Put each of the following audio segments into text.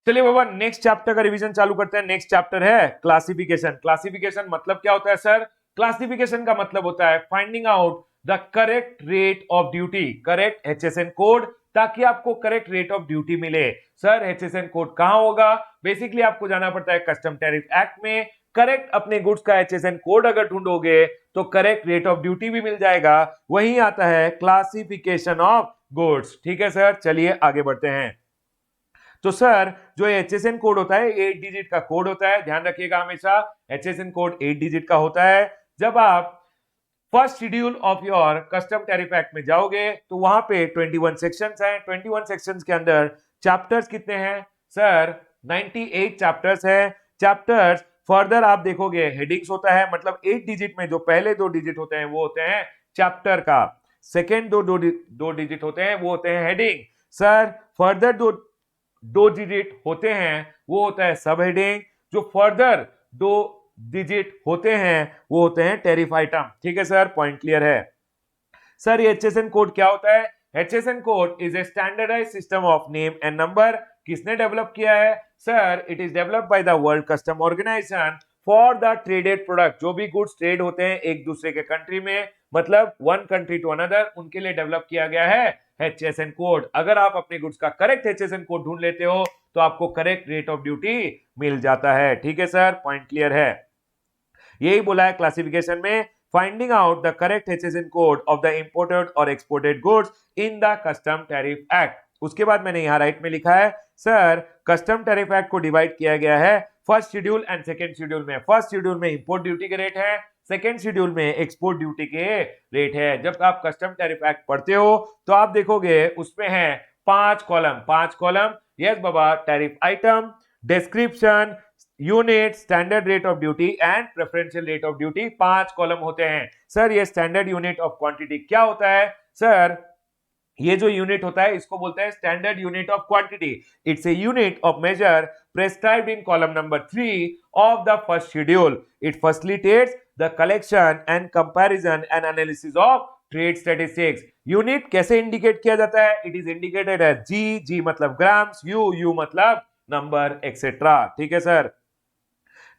चलिए बाबा next chapter का revision चालू करते हैं। नेक्स्ट चैप्टर है क्लासिफिकेशन। क्लासिफिकेशन मतलब क्या होता है सर? क्लासिफिकेशन का मतलब होता है finding out the correct rate of duty, correct HSN code, ताकि आपको करेक्ट रेट ऑफ ड्यूटी मिले। सर एचएसएन कोड कहां होगा? बेसिकली आपको जाना पड़ता है कस्टम टैरिफ एक्ट में। करेक्ट अपने गुड्स का एचएसएन कोड अगर ढूंढोगे तो करेक्ट रेट ऑफ ड्यूटी भी मिल जाएगा। वही आता है क्लासिफिकेशन ऑफ गुड्स। ठीक है सर, चलिए आगे बढ़ते हैं। तो सर जो एचएसएन कोड होता है 8 डिजिट का कोड होता है, ध्यान रखिएगा हमेशा एचएसएन कोड 8 डिजिट का होता है। जब आप first schedule of your custom tariff act में जाओगे तो वहां पे 21 सेक्शंस हैं। 21 सेक्शंस के अंदर चैप्टर्स कितने हैं सर? 98 चैप्टर्स हैं। चैप्टर्स फर्दर आप देखोगे हेडिंग्स होता है, मतलब 8 डिजिट में जो पहले 2 डिजिट होते हैं वो होते हैं चैप्टर का, सेकेंड दो डिजिट होते हैं वो होते हैं हेडिंग। सर फर्दर दो डिजिट होते हैं वो होता है सब हेडिंग। जो फर्दर 2 डिजिट होते हैं वो होते हैं टैरिफ आइटम। ठीक है सर, पॉइंट क्लियर है। सर ये एचएसएन कोड क्या होता है? HSN code is a standardize system of name and number. किसने डेवलप किया है sir? It is developed by the world custom organization for the traded product. जो भी गुड्स ट्रेड होते हैं एक दूसरे के कंट्री में, मतलब वन कंट्री टू अनदर, उनके लिए डेवलप किया गया है एचएसएन कोड। अगर आप अपने गुड्स का करेक्ट एचएसएन कोड ढूंढ लेते हो तो आपको करेक्ट रेट ऑफ ड्यूटी मिल जाता है। ठीक है सर, पॉइंट क्लियर है। यही बोला है क्लासिफिकेशन में, finding out the correct HSN code of the imported और exported goods in the custom tariff act. उसके बाद मैंने यहां राइट में लिखा है सर कस्टम टैरिफ एक्ट को डिवाइड किया गया है first schedule and second schedule में। फर्स्ट शेड्यूल में इंपोर्ट ड्यूटी के रेट है, सेकेंड शेड्यूल में एक्सपोर्ट ड्यूटी के रेट है। जब आप कस्टम टैरिफ एक्ट पढ़ते हो तो आप देखोगे उसमें है 5 column, 5 column. Yes Baba, tariff item, description, unit, standard rate of duty and preferential rate of duty, 5 column होते हैं। सर ये स्टैंडर्ड यूनिट ऑफ क्वांटिटी क्या होता है? सर ये जो यूनिट होता है इसको बोलते हैं standard unit of quantity. It's a unit of measure prescribed in column number 3 of the first schedule. It facilitates the collection and comparison and analysis of trade statistics. Unit कैसे indicate किया जाता है? It is indicated as G, G मतलब grams, U मतलब number, etcetera. ठीक है sir.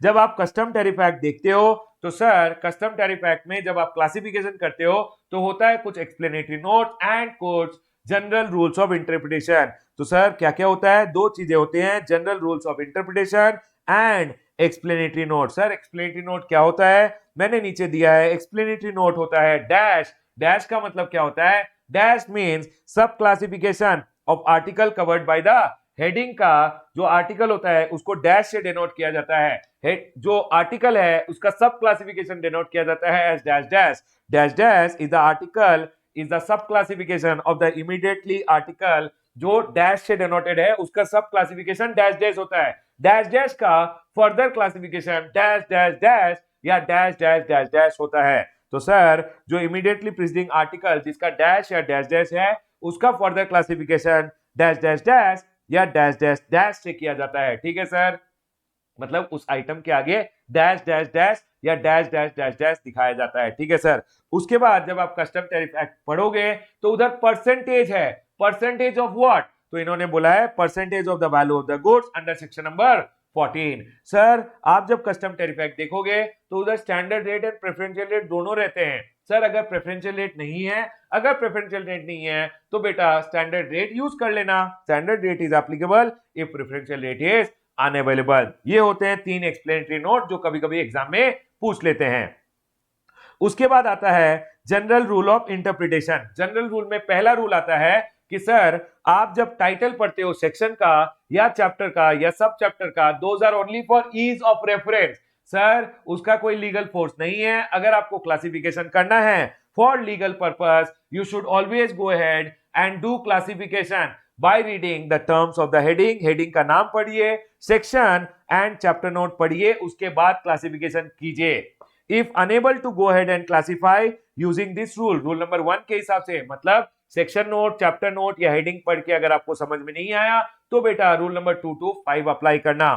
जब आप कस्टम टैरिफ एक्ट देखते हो तो सर कस्टम टैरिफ एक्ट में जब आप क्लासिफिकेशन करते हो तो होता है कुछ एक्सप्लेनेटरी नोट एंड कुछ जनरल रूल्स ऑफ इंटरप्रिटेशन। तो सर क्या क्या होता है? 2 चीजें होती हैं, general rules of interpretation and explanatory note. Sir explanatory note क्या होता है? मैंने नीचे दिया है। एक्सप्लेनेटरी नोट होता है डैश। डैश का मतलब क्या होता है? डैश मीन्स सब classification of article covered by the heading. का जो आर्टिकल होता है उसको डैश से डिनोट किया जाता है। जो आर्टिकल है उसका सब क्लासिफिकेशन डिनोट किया जाता है as dash dash. Dash dash is the article is the sub classification of the immediately article. जो डैश से डिनोटेड है उसका सब क्लासिफिकेशन डैश डैश होता है। डैश डैश का further classification dash dash dash या डैश डैश डैश डैश होता है। तो सर जो इमीडिएटली प्रीसीडिंग आर्टिकल जिसका डैश या डैश डैश है उसका further classification dash dash dash या डैश डैश डैश से किया जाता है। ठीक है सर, मतलब उस आइटम के आगे डैश डैश डैश या डैश डैश डैश डैश दिखाया जाता है। ठीक है सर। उसके बाद जब आप कस्टम टैरिफ एक्ट पढ़ोगे तो उधर परसेंटेज है। Percentage of what? तो इन्होंने बोला है percentage of the value of the goods under section number 14। Sir आप जब कस्टम टैरिफ एक्ट देखोगे तो उधर standard rate and preferential rate दोनों रहते हैं। सर अगर प्रेफरेंशियल रेट नहीं है, अगर प्रेफरेंशियल रेट नहीं है तो बेटा स्टैंडर्ड रेट यूज कर लेना। Standard rate is applicable if preferential rate is unavailable. ये होते हैं 3 एक्सप्लेनेटरी नोट जो कभी कभी एग्जाम में पूछ लेते हैं। उसके बाद आता है general rule of interpretation. General rule में पहला रूल आता है कि सर आप जब टाइटल पढ़ते हो सेक्शन का या चैप्टर का या सब चैप्टर का, those are only for ease of reference. Sir उसका कोई लीगल फोर्स नहीं है। अगर आपको क्लासिफिकेशन करना है for legal purpose you should always go ahead and do classification by reading the terms of the heading. Heading का नाम पढ़िए, सेक्शन एंड चैप्टर नोट पढ़िए, उसके बाद क्लासिफिकेशन कीजिए। If unable to go ahead and classify using this rule, rule number 1 के हिसाब से, मतलब सेक्शन नोट, चैप्टर नोट या हेडिंग पढ़ के अगर आपको समझ में नहीं आया तो बेटा रूल नंबर 2 to 5 अप्लाई करना।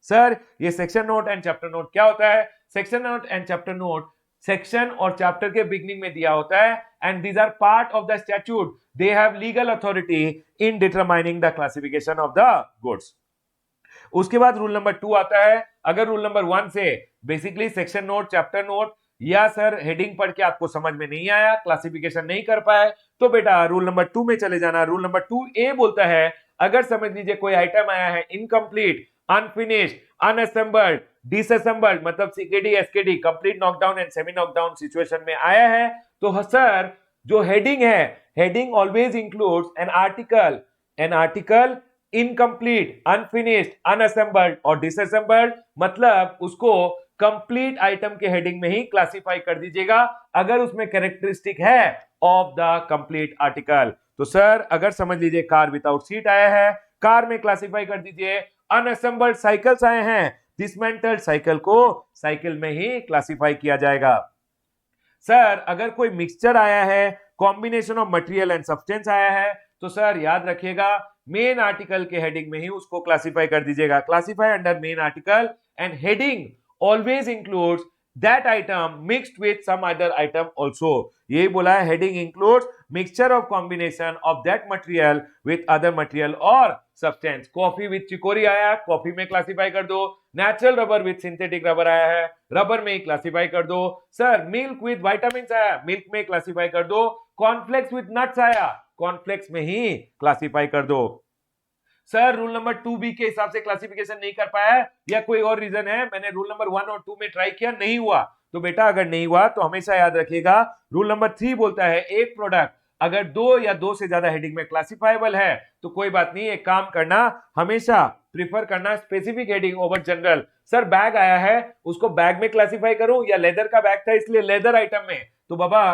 सर ये section note and chapter note क्या होता है? Section note and chapter note section और चैप्टर के बिगनिंग में दिया होता है and these are part of the statute. They have legal authority in determining the classification of the goods. उसके बाद रूल नंबर 2 आता है, अगर रूल नंबर 1 से basically section note, chapter note या सर हेडिंग पढ़ के आपको समझ में नहीं आया, क्लासिफिकेशन नहीं कर पाए, तो बेटा रूल नंबर 2 में चले जाना। रूल नंबर 2A बोलता है, अगर समझ लीजिए कोई आइटम आया है इनकम्प्लीट, अनफिनिश्ड, अनअसेंबल्ड, डिसअसेंबल्ड, मतलब CKD, SKD, complete knockdown and semi knockdown situation में आया है, तो सर जो हेडिंग है, heading always includes an article incomplete, unfinished, unassembled और डिसअसेंबल्ड, मतलब उसको कंप्लीट आइटम के हेडिंग में ही क्लासिफाई कर दीजिएगा अगर उसमें कैरेक्टरिस्टिक है ऑफ द कंप्लीट आर्टिकल। तो सर अगर समझ लीजिए कार विदाउट सीट आया है, कार में क्लासिफाई कर दीजिए। अनअसेंबल्ड साइकिल्स आए हैं, डिसमेंटल्ड साइकिल को साइकिल में ही क्लासिफाई किया जाएगा। सर अगर कोई मिक्सचर आया है, combination of material and substance आया है, तो सर याद रखिएगा मेन आर्टिकल के हेडिंग में ही उसको क्लासिफाई कर दीजिएगा। Classify under main article and heading always includes that item mixed with some other item also. यही बोला है, heading includes mixture of combination of that material with other material और substance. Coffee with chicory आया, coffee में classify कर दो। Natural rubber with synthetic rubber आया है, रबर में ही क्लासिफाई कर दो। सर मिल्क विद विटामिन आया, मिल्क में क्लासिफाई कर दो। कॉर्नफ्लेक्स विद नट्स आया, कॉर्नफ्लेक्स में ही क्लासिफाई कर दो। सर रूल नंबर 2B के हिसाब से क्लासिफिकेशन नहीं कर पाया या कोई और रीजन है, मैंने रूल नंबर 1 और 2 में ट्राई किया नहीं हुआ, तो बेटा अगर नहीं हुआ तो हमेशा याद रखिएगा रूल नंबर 3 बोलता है एक प्रोडक्ट अगर 2 या 2 से ज्यादा हेडिंग में क्लासिफाइबल है तो कोई बात नहीं, एक काम करना, हमेशा प्रीफर करना specific heading over general. Sir bag आया है, उसको बैग में क्लासिफाई करूं या लेदर का बैग था इसलिए लेदर आइटम में, तो बाबा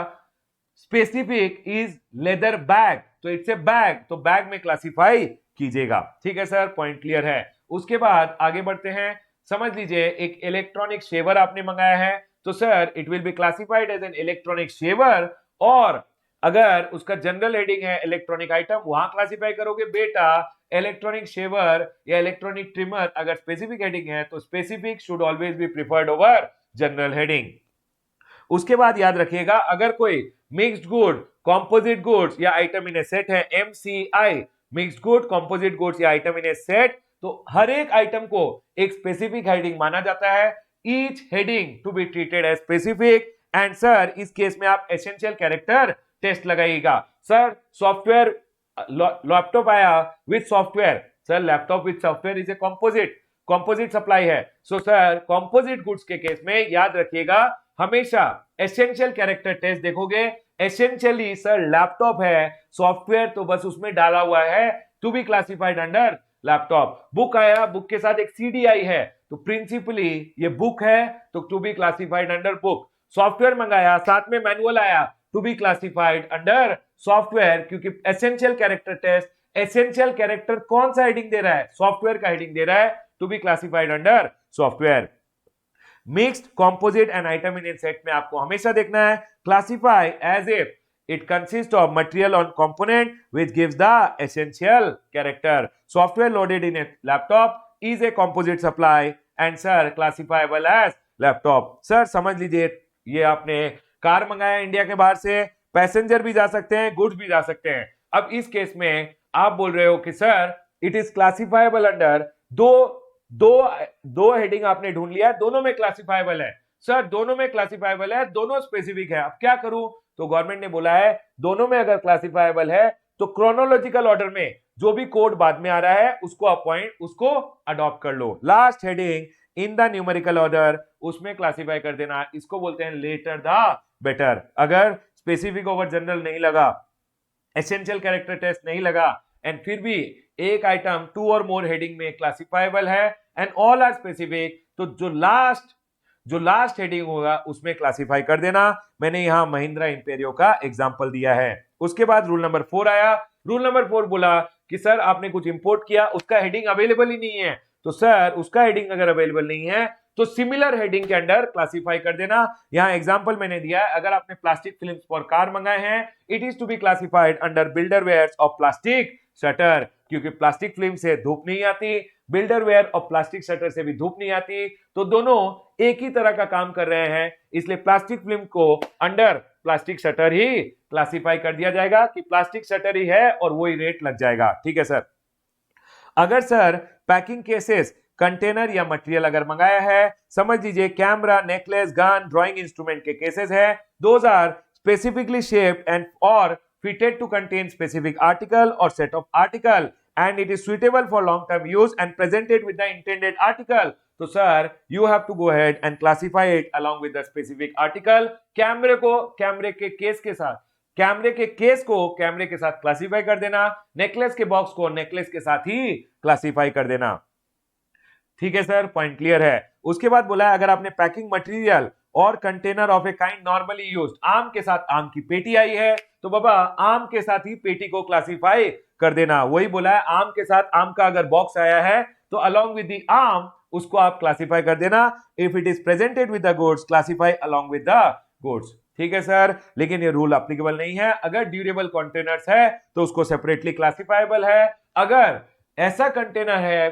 स्पेसिफिक इज लेदर बैग, तो इट्स ए बैग, तो बैग में क्लासिफाई कीजिएगा। ठीक है सर, पॉइंट क्लियर है। उसके बाद आगे बढ़ते हैं। समझ लीजिए एक इलेक्ट्रॉनिक शेवर आपने मंगाया है, तो sir it will be classified as an electronic shaver, और अगर उसका जनरल हेडिंग है इलेक्ट्रॉनिक आइटम, वहां क्लासिफाई करोगे बेटा इलेक्ट्रॉनिक शेवर या इलेक्ट्रॉनिक ट्रिमर। अगर स्पेसिफिक हेडिंग है तो specific should always be preferred over general heading. उसके बाद याद रखिएगा अगर कोई मिक्स्ड गुड, कंपोजिट गुड्स या आइटम इन ए सेट है, MCI, mixed good, composite goods या आइटम इन ए सेट, तो हर एक आइटम को एक स्पेसिफिक हेडिंग माना जाता है, each heading to be treated as specific. And sir इस केस में आप एसेंशियल कैरेक्टर टेस्ट लगाइएगा। सर सॉफ्टवेयर, लैपटॉप आया with software, sir laptop with software is a composite supply है, सो सर कंपोजिट गुड्स के केस में याद रखिएगा हमेशा एसेंशियल कैरेक्टर टेस्ट देखोगे। एसेंशियली सर लैपटॉप है, सॉफ्टवेयर तो बस उसमें डाला हुआ है to be classified under laptop. Book आया, बुक के साथ एक CD आई है, तो प्रिंसिपली ये बुक है तो to be classified under book. Software मंगाया, साथ में मैनुअल आया, to be classified under software, क्योंकि essential character test, essential character कौन सा हेडिंग दे रहा है, सॉफ्टवेयर का हेडिंग दे रहा है, to be classified under software. Mixed, composite and item in set में आपको हमेशा देखना है classify as if it consists of material on component which gives the essential character. Software loaded in a laptop is a composite supply and sir classifiable as laptop. sir समझ लीजिए ये आपने car मंगाया इंडिया के बाहर से, passenger भी जा सकते हैं, गुड्स भी जा सकते हैं। अब इस केस में आप बोल रहे हो कि सर इट इज क्लासिफाइबल अंडर दो हेडिंग आपने ढूंढ लिया, दोनों में क्लासिफाइबल है। सर दोनों में क्लासिफाइबल है, दोनों स्पेसिफिक है, अब क्या करूं? तो गवर्नमेंट ने बोला है दोनों में अगर क्लासिफाइबल है तो क्रोनोलॉजिकल ऑर्डर में जो भी कोड बाद में आ रहा है उसको अडॉप्ट कर लो। Last heading in the numerical order उसमें क्लासिफाई कर देना, इसको बोलते हैं लेटर द बेटर। अगर स्पेसिफिक ओवर जनरल नहीं लगा, एसेंशियल कैरेक्टर टेस्ट नहीं लगा, एंड फिर भी एक आइटम 2 और मोर हेडिंग में क्लासिफाइबल है एंड ऑल आर स्पेसिफिक, तो जो लास्ट हेडिंग होगा उसमें क्लासिफाई कर देना। मैंने यहां महिंद्रा इंपेरियो का एग्जांपल दिया है। उसके बाद रूल नंबर 4 आया। रूल नंबर 4 बोला कि सर आपने कुछ इंपोर्ट किया, उसका हेडिंग अवेलेबल ही नहीं है, तो सर उसका हेडिंग अगर अवेलेबल नहीं है तो सिमिलर हेडिंग के अंडर क्लासिफाई कर देना। यहां एग्जांपल मैंने दिया है, अगर आपने प्लास्टिक फिल्म्स फॉर कार मंगाए हैं, it is to be classified under builder wares of plastic shutter, क्योंकि प्लास्टिक फिल्म से धूप नहीं आती, बिल्डर वेयर और प्लास्टिक शटर से भी धूप नहीं आती, तो दोनों एक ही तरह का काम कर रहे हैं, इसलिए प्लास्टिक फिल्म को अंडर प्लास्टिक शटर ही क्लासिफाई कर दिया जाएगा कि प्लास्टिक शटर ही है और वही रेट लग जाएगा। ठीक है सर। अगर सर पैकिंग केसेस कंटेनर या मटेरियल अगर मंगाया है, समझ लीजिए camera, necklace, gun, drawing instrument के केसेस है, those are specifically shaped and और fitted to contain specific article or set of article and it is suitable for long term use and presented with the intended article. तो sir you have to go ahead and classify it along with the specific article. कैमरे को कैमरे के case के साथ, कैमरे के case को कैमरे के साथ क्लासिफाई कर देना, नेकलेस के बॉक्स को नेकलेस के साथ ही क्लासिफाई कर देना। ठीक है सर, पॉइंट क्लियर है। उसके बाद बोला है अगर आपने पैकिंग मटेरियल और container of a kind normally used, आम के साथ आम की पेटी आई है तो बाबा आम के साथ ही पेटी को क्लासिफाई कर देना। वही बोला है आम के साथ आम का अगर बॉक्स आया है तो अलोंग विद द आम उसको आप क्लासिफाई कर देना। If it is presented with the goods classify along with the goods. ठीक है सर, लेकिन ये रूल एप्लीकेबल नहीं है। अगर ड्यूरेबल कंटेनर्स है तो उसको सेपरेटली क्लासिफाइबल है। अगर ऐसा कंटेनर है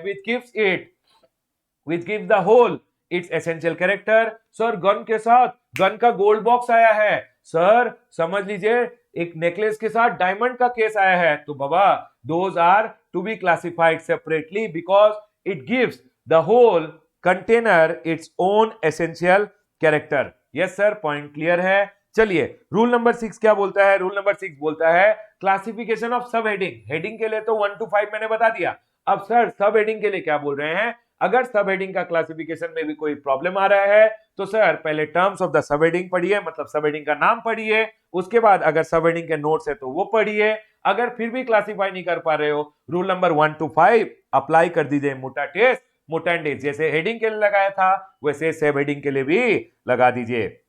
which gives the whole its essential character, sir gun के साथ गन का गोल्ड बॉक्स आया है, सर समझ लीजिए एक नेकलेस के साथ डायमंड का केस आया है तो बाबा those are to be classified separately because it gives the whole container its own essential character. Yes sir, point clear है। चलिए रूल नंबर 6 क्या बोलता है? रूल नंबर 6 बोलता है क्लासिफिकेशन ऑफ सब हेडिंग। हेडिंग के लिए तो 1 to 5 मैंने बता दिया, अब सर सब हेडिंग के लिए क्या बोल रहे हैं? अगर सब हेडिंग का क्लासिफिकेशन में भी कोई प्रॉब्लम आ रहा है तो सर पहले terms of the sub heading पढ़िए, मतलब सब हेडिंग का नाम पढ़िए, उसके बाद अगर सब हेडिंग के नोट्स है तो वो पढ़िए। अगर फिर भी क्लासिफाई नहीं कर पा रहे हो, रूल नंबर 1 to 5 अप्लाई कर दीजिए मोटाटेस मोटेंडेस, जैसे हेडिंग के लिए लगाया था वैसे सब हेडिंग के लिए भी लगा दीजिए।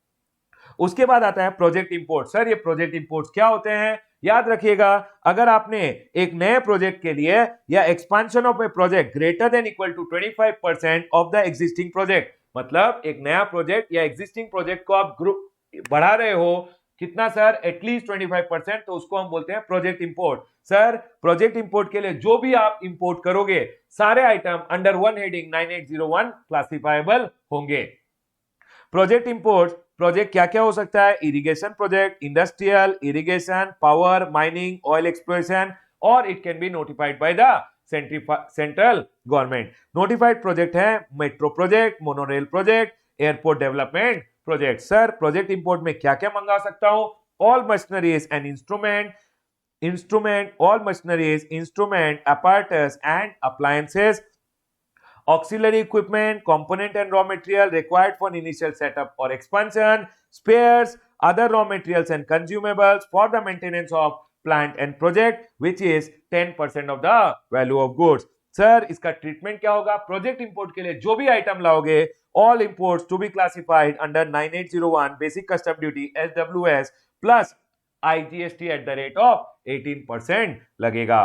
उसके बाद आता है प्रोजेक्ट इंपोर्ट। सर ये प्रोजेक्ट इंपोर्ट्स क्या होते हैं? याद रखिएगा अगर आपने एक नए प्रोजेक्ट के लिए या expansion of a project greater than equal to 25% of the existing project, मतलब एक नया प्रोजेक्ट या एग्जिस्टिंग प्रोजेक्ट को आप ग्रुप बढ़ा रहे हो कितना सर? एटलीस्ट 25%, तो उसको हम बोलते हैं project import. Sir project import के लिए जो भी आप इंपोर्ट करोगे सारे item under one heading 9801 classifiable होंगे। प्रोजेक्ट इंपोर्ट प्रोजेक्ट क्या क्या हो सकता है? Irrigation project, industrial, irrigation, power, mining, oil exploration, और it can be notified by the central government. Notified project है metro project, monorail project, airport development project. Sir project import में क्या क्या मंगा सकता हूं? All machineries and instrument, all machineries, instrument, apparatus and appliances, auxiliary equipment, component and raw material required for initial setup or expansion, spares, other raw materials and consumables for the maintenance of plant and project, which is 10% of the value of goods. Sir इसका treatment क्या होगा? Project import के लिए जो भी item लाओगे all imports to be classified under 9801 basic custom duty SWS plus IGST at the rate of 18% लगेगा।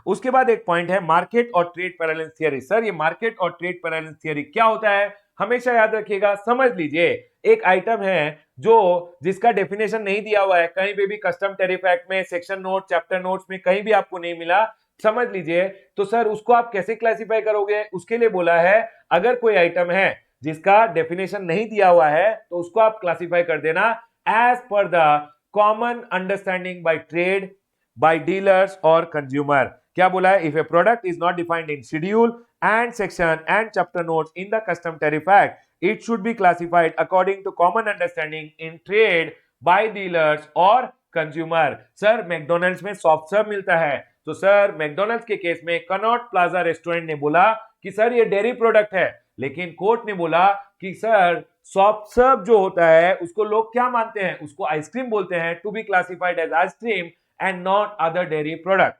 उसके बाद एक पॉइंट है मार्केट और ट्रेड पैरेलल थियरी। सर ये मार्केट और ट्रेड पैरेलल थियरी क्या होता है? हमेशा याद रखिएगा, समझ लीजिए एक आइटम है जो जिसका डेफिनेशन नहीं दिया हुआ है, कहीं पे भी कस्टम टैरिफ एक्ट में, सेक्शन नोट, चैप्टर नोट्स में कहीं भी आपको नहीं मिला, समझ लीजिए, तो सर उसको आप कैसे क्लासिफाई करोगे? उसके लिए बोला है अगर कोई आइटम है जिसका डेफिनेशन नहीं दिया हुआ है तो उसको आप क्लासिफाई कर देना as per the common understanding by trade, by dealers और कंज्यूमर। क्या बोला है? If a product is not defined in schedule and section and chapter notes in the custom tariff act, it should be classified according to common understanding in trade by dealers और consumer. Sir McDonald's में soft serve मिलता है, तो sir McDonald's के case में Connaught Plaza restaurant ने बोला कि सर ये डेयरी प्रोडक्ट है, लेकिन कोर्ट ने बोला कि सर सॉफ्ट सर्व जो होता है उसको लोग क्या मानते हैं? उसको आइसक्रीम बोलते हैं, to be classified as ice cream and not other dairy product.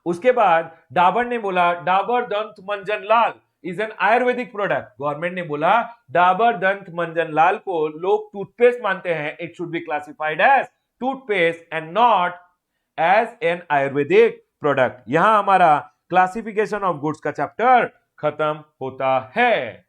उसके बाद डाबर ने बोला Dabur Dant Manjan Lal is an Ayurvedic product. Government ने बोला डाबर दंत मंजन लाल को लोग टूथपेस्ट मानते हैं, it should be classified as toothpaste and not as an Ayurvedic product. यहां हमारा क्लासिफिकेशन ऑफ गुड्स का चैप्टर खत्म होता है।